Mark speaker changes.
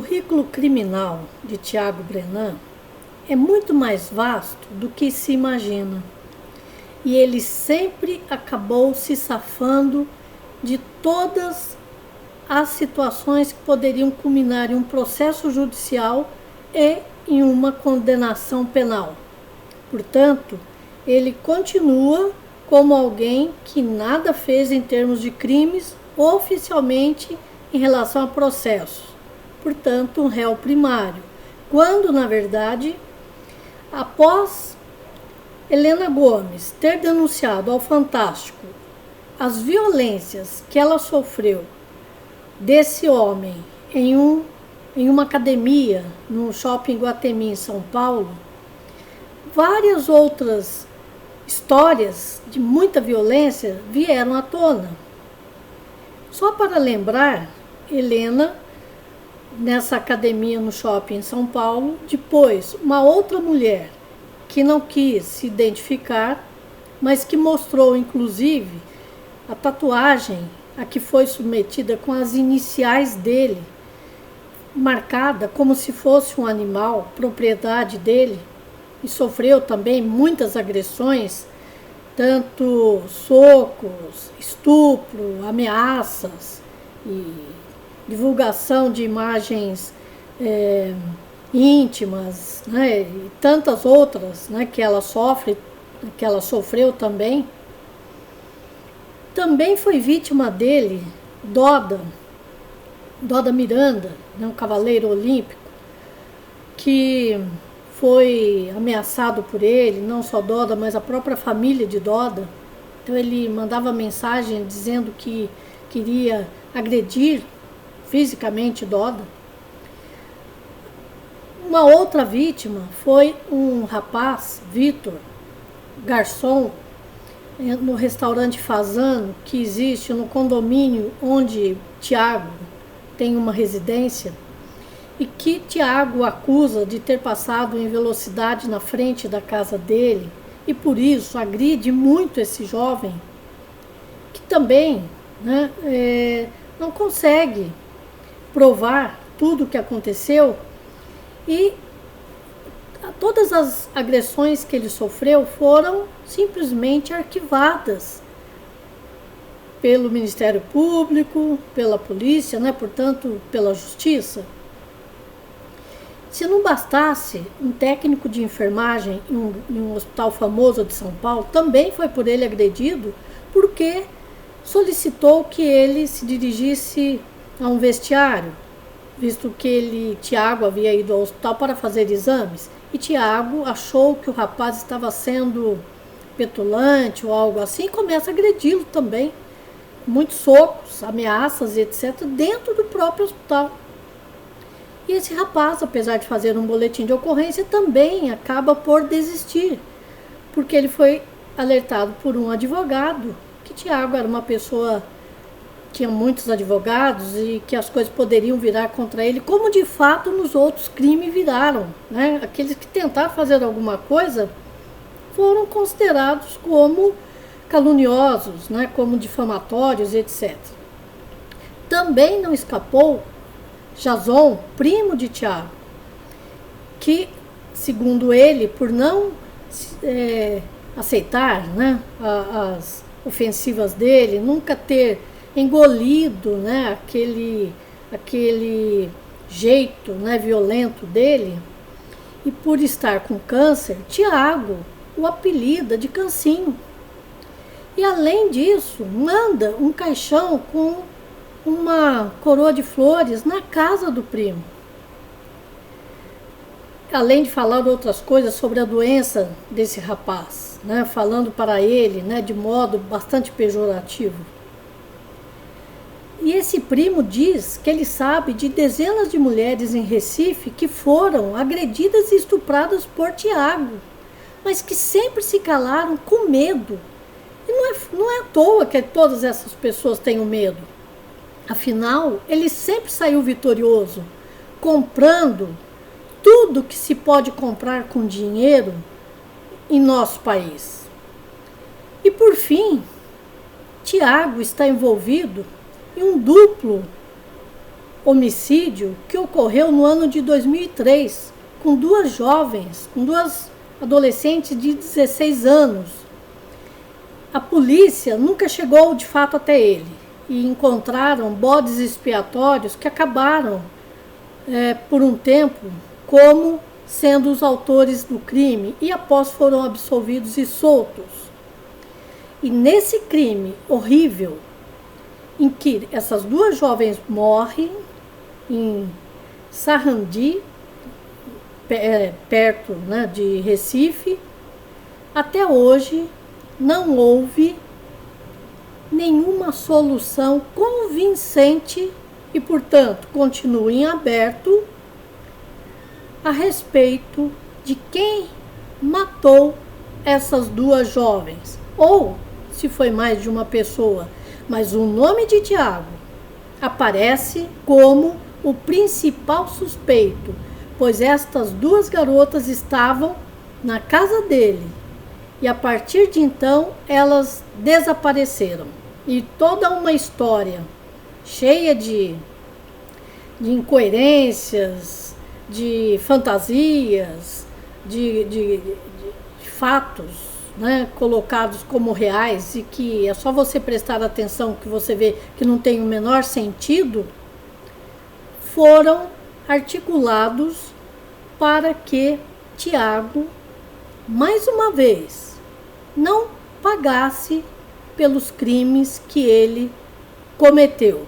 Speaker 1: currículo criminal de Tiago Brenan é muito mais vasto do que se imagina. E ele sempre acabou se safando de todas as situações que poderiam culminar em um processo judicial e em uma condenação penal. Portanto, ele continua como alguém que nada fez em termos de crimes oficialmente em relação a processos. Portanto, um réu primário. Quando, na verdade, após Helena Gomes ter denunciado ao Fantástico as violências que ela sofreu desse homem em uma academia no shopping Guatemi, em São Paulo, várias outras histórias de muita violência vieram à tona. Só para lembrar, Helena, nessa academia no shopping em São Paulo, depois uma outra mulher que não quis se identificar, mas que mostrou inclusive a tatuagem a que foi submetida com as iniciais dele, marcada como se fosse um animal, propriedade dele, e sofreu também muitas agressões, tanto socos, estupro, ameaças e divulgação de imagens íntimas, né, e tantas outras, né, que ela sofreu também. Também foi vítima dele Doda Miranda, né, um cavaleiro olímpico, que foi ameaçado por ele, não só Doda, mas a própria família de Doda. Então ele mandava mensagem dizendo que queria agredir fisicamente Doda. Uma outra vítima foi um rapaz, Vitor, garçom, no restaurante Fazano, que existe no condomínio onde Tiago tem uma residência, e que Tiago acusa de ter passado em velocidade na frente da casa dele, e por isso agride muito esse jovem, que também, né, não consegue provar tudo o que aconteceu, e todas as agressões que ele sofreu foram simplesmente arquivadas pelo Ministério Público, pela polícia, né, portanto, pela Justiça. Se não bastasse, um técnico de enfermagem em um hospital famoso de São Paulo também foi por ele agredido, porque solicitou que ele se dirigisse a um vestiário, visto que Tiago havia ido ao hospital para fazer exames, e Tiago achou que o rapaz estava sendo petulante ou algo assim, e começa a agredi-lo também, muitos socos, ameaças, etc., dentro do próprio hospital. E esse rapaz, apesar de fazer um boletim de ocorrência, também acaba por desistir, porque ele foi alertado por um advogado que Tiago era uma pessoa, tinha muitos advogados e que as coisas poderiam virar contra ele, como de fato nos outros crimes viraram, né? Aqueles que tentaram fazer alguma coisa foram considerados como caluniosos, né? Como difamatórios, etc. Também não escapou Jason, primo de Tiago, que, segundo ele, por não aceitar, né, as ofensivas dele, nunca ter engolido, né, aquele jeito, né, violento dele, e por estar com câncer, Tiago o apelida de Cancinho. E além disso, manda um caixão com uma coroa de flores na casa do primo. Além de falar outras coisas sobre a doença desse rapaz, né, falando para ele, né, de modo bastante pejorativo. E esse primo diz que ele sabe de dezenas de mulheres em Recife que foram agredidas e estupradas por Tiago, mas que sempre se calaram com medo. E não é à toa que todas essas pessoas tenham medo. Afinal, ele sempre saiu vitorioso, comprando tudo que se pode comprar com dinheiro em nosso país. E por fim, Tiago está envolvido em um duplo homicídio que ocorreu no ano de 2003, com duas jovens, com duas adolescentes de 16 anos. A polícia nunca chegou de fato até ele e encontraram bodes expiatórios que acabaram, por um tempo, como sendo os autores do crime e após foram absolvidos e soltos. E nesse crime horrível, em que essas duas jovens morrem em Sarandi, perto, né, de Recife, até hoje não houve nenhuma solução convincente e, portanto, continua em aberto a respeito de quem matou essas duas jovens, ou se foi mais de uma pessoa, mas o nome de Tiago aparece como o principal suspeito, pois estas duas garotas estavam na casa dele e a partir de então elas desapareceram. E toda uma história cheia de incoerências, de fantasias, de fatos, né, colocados como reais e que é só você prestar atenção que você vê que não tem o menor sentido, foram articulados para que Tiago, mais uma vez, não pagasse pelos crimes que ele cometeu.